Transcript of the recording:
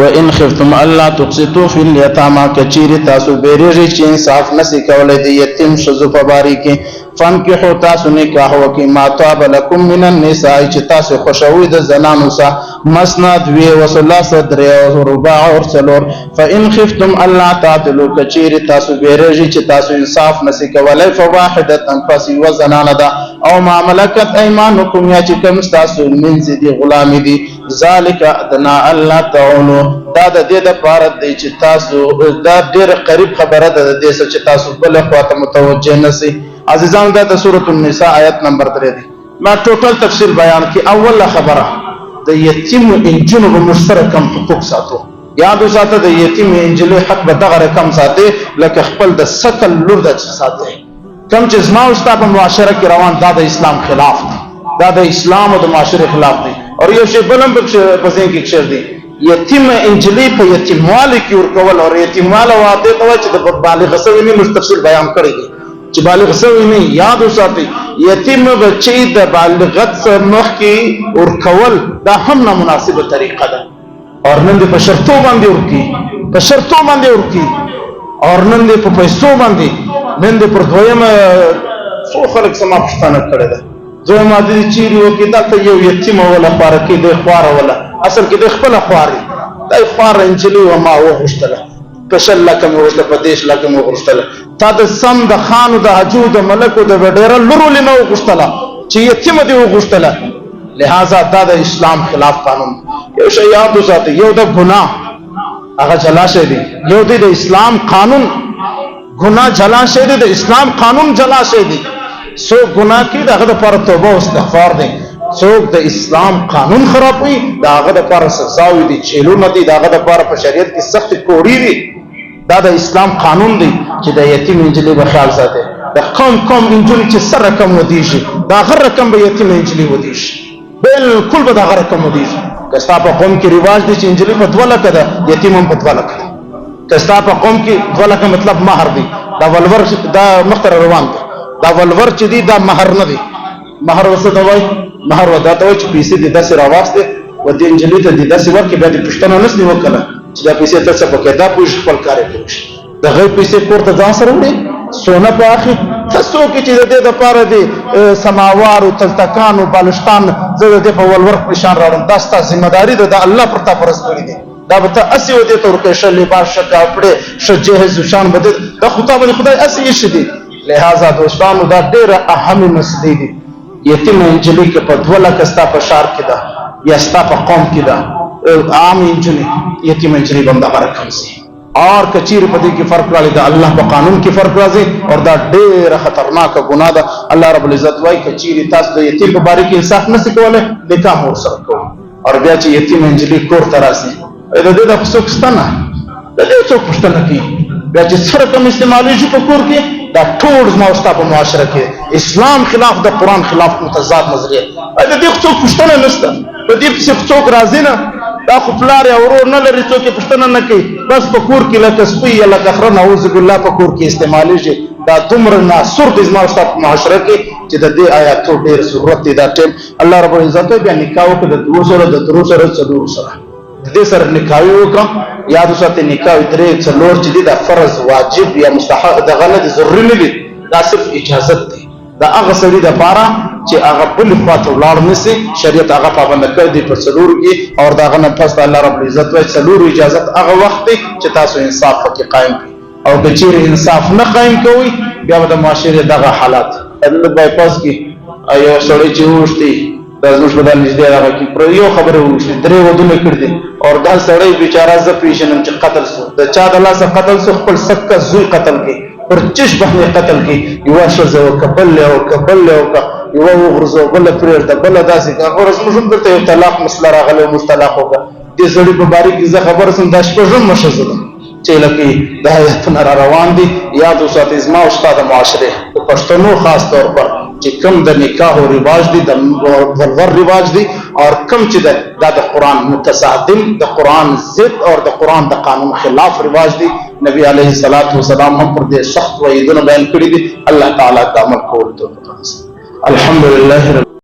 وان خفتم الله تقسطوا في اليتامى کچیر تاسو بیرېږي چې انصاف نسی کولای د یتیم شذو په باری کې فانکحوا تاسو نکاح وکي ما طاب لكم من النساء چې تاسو خوشوي د زنانو سره مثنى دوی وثلاث درې او رباع او څلور فان خفتم الله تعدلوا کچیر تاسو بیرېږي چې تاسو انصاف نسی کولای فواحده پس یو زنانه ده او ما ملکت ایمانکم یا چې کوم تاسو منځ دي غلام دي ذالک ادنا الله تعالی دا د دې د پاره دی چې تاسو دا ډېر قریب خبره ده د دې چې تاسو بل خواته متوجه نسی عزیزان دا د سورۃ النساء آیت نمبر 3 دی ما ټوټل تفصیل بیان کی اوله خبره د یتیم انجنو مشترکم حقوق ساتو یاد وساته د یتیم انجلي حق به دغه رقم ساتي لکه خپل د سکل لور د ساتي کوم چې زما او ستا په معاشره کې روان دا د اسلام خلاف دی دا د اسلام او د معاشره خلاف دی او یو شی بلم په ځین کې کښر دی یتیم انجلی په یتیموالي کې ورکول او یتیمواله واده ته چې د بالغ سوي نه مستفصل بیان کړی دی چې بالغ سوي نه یاد وساتي یتیم بچی د بالغت سره مخ کې ورکول دا هم نه مناسبه طریقه ده اور نن په شرطو باندې ورکی په شرطو باندې ورکی اور نن په پیسو باندې نن پر دویم څو خلک سما پښتنه کړی ده دویم دې چیرې وکي دا ته یو یتیم ولا پارکې د خوار ولا اصل کې د خپل خواري دا خوار انجلی و ما وغشتله پشل لکه مې ورته پدیش لکه مې وغشتله تا د سم د خان د حجود ملک د وډیر لرو لنه وغشتله چې یتیم دې وغشتله لہذا دا د اسلام خلاف قانون یو شی یاد وساتئ یو د ګناه هغه جلا شي دی یو د اسلام قانون ګناه جلا شي دی د اسلام قانون جلا شي دی سو ګناه کې دغه لپاره توبه او استغفار دی څوک د اسلام قانون خرابوي داغه لپاره سزاوي دي چیلونه دي داغه لپاره په شریعت کې سخت کوړی دي دا د اسلام قانون دی چې د یتیم انجلی په خیال ساتي د قوم انجلی چې سر رقم ودی شي دا غر رقم به یتیم انجلی ودی شي بالکل به دا غر رقم ودی شي کستا په قوم کې رواج دي چې انجلی په دوله کده یتیم هم په دوله کده کستا په قوم کې دوله کا مطلب مہر دی دا ولور دا مختر روان دی دا ولور چې دی دا مہر نه دی مہر وسه دوای مہر ودا ته چې پیسې د داسې راواسته و دې انجلی ته د داسې ورکې بیا د پښتنه نسنی وکړه چې دا پیسې ته څه پکې دا پوښ خپل کار کوي د غي پیسې کوړه ځان سره وړي سونه په اخر تاسو کې چې د دې د پاره دي سماوار او تلتکان او بالشتان زه د په ولور نشان راوړم دا ستاسو ذمہ داری ده د الله پر تا پرس کړی دي دا به ته اسی و دې تور کې شل لباس شکا پړې شجه شان بده دا خدای اسی شي دي لہذا دوستانو دا ډېر اهم مسلې دي یتیم انجلی کې په دوله کستا په شار کې ده یا ستا په قوم کې ده عام انجلی یتیم انجلی بنده برکم سي اور کچیر په دې کې فرق راځي د الله په قانون کې فرق راځي اور دا ډېر خطرناک ګناه ده الله رب العزت وايي کچیر تاسو د یتیم په باره کې انصاف نشئ کولای نکاح ور سره کوئ اور بیا چې یتیم انجلی کور ته راسي د دې د څوک ستنه د دې څوک پښتنه کوي بیا چې سره کوم استعمالي شي په کور کې دا ټول زما او ستا په معاشره کې اسلام خلاف د قرآن خلاف متضاد نظریه د دې څوک پښتنه نشته په دې څوک څوک راځي نه دا خو پلار یا ورور نه لري څوک پښتنه نه کوي بس په کور کې لکه سپي یا لکه خره نعوذ بالله په کور کې استعمالي شي دا دومره ناسور د زما او ستا په معاشره کې چې د دې آیاتو ډېر ضرورت دی دا ټیم الله رب العزت بیا نکاح وکړه د دوه سره د درو سره څلور سره د دې سره نکاح وکړه یاد وساتئ نکاح درې څلور چې دی دا فرض واجب یا مستحب د غلط ضروري نه دي دا صرف اجازه دی دا هغه سړي د پاره چې هغه بل خواته ولاړ نشي شریعت هغه پابند کړ دی پر څلور کې اور دا غنه پس الله رب العزت وايي څلور اجازه هغه وخت چې تاسو انصاف پکې قائم کړئ او کچیر انصاف نه قائم کوي بیا د معاشره دغه حالات د بایپاس کې ایو سړی چې وشتي د زوج بدل نږدې راغی کې پر یو خبره وشي درې ودونه کړ دي اور دا سړی بیچاره ز پیژنم چې قتل سو د چا د لاسه قتل سو خپل سکه زوی قتل کې پر چش باندې قتل کې یو شزه وکبل او کبل او یو غرزو بل پرېر د بل داسې هغه رسم درته یو طلاق مسله راغله مستلاق وکړه دې سړي په باره کې زه خبر سم د شپږم مشزه چې لکه د آیتونه را روان دي یاد وساتئ زما او ستا د معاشره د پښتنو خاص طور پر چې کم د نکاح او رواج دي د ولور رواج دي اور کم چې د قرآن متصادم د قرآن ضد اور د قرآن د قانون خلاف رواج دي نبی علیه الصلاۃ والسلام هم پر دې سخت وعیدونه بیان کړي دي الله تعالی د عمل کولو توفیق الحمدلله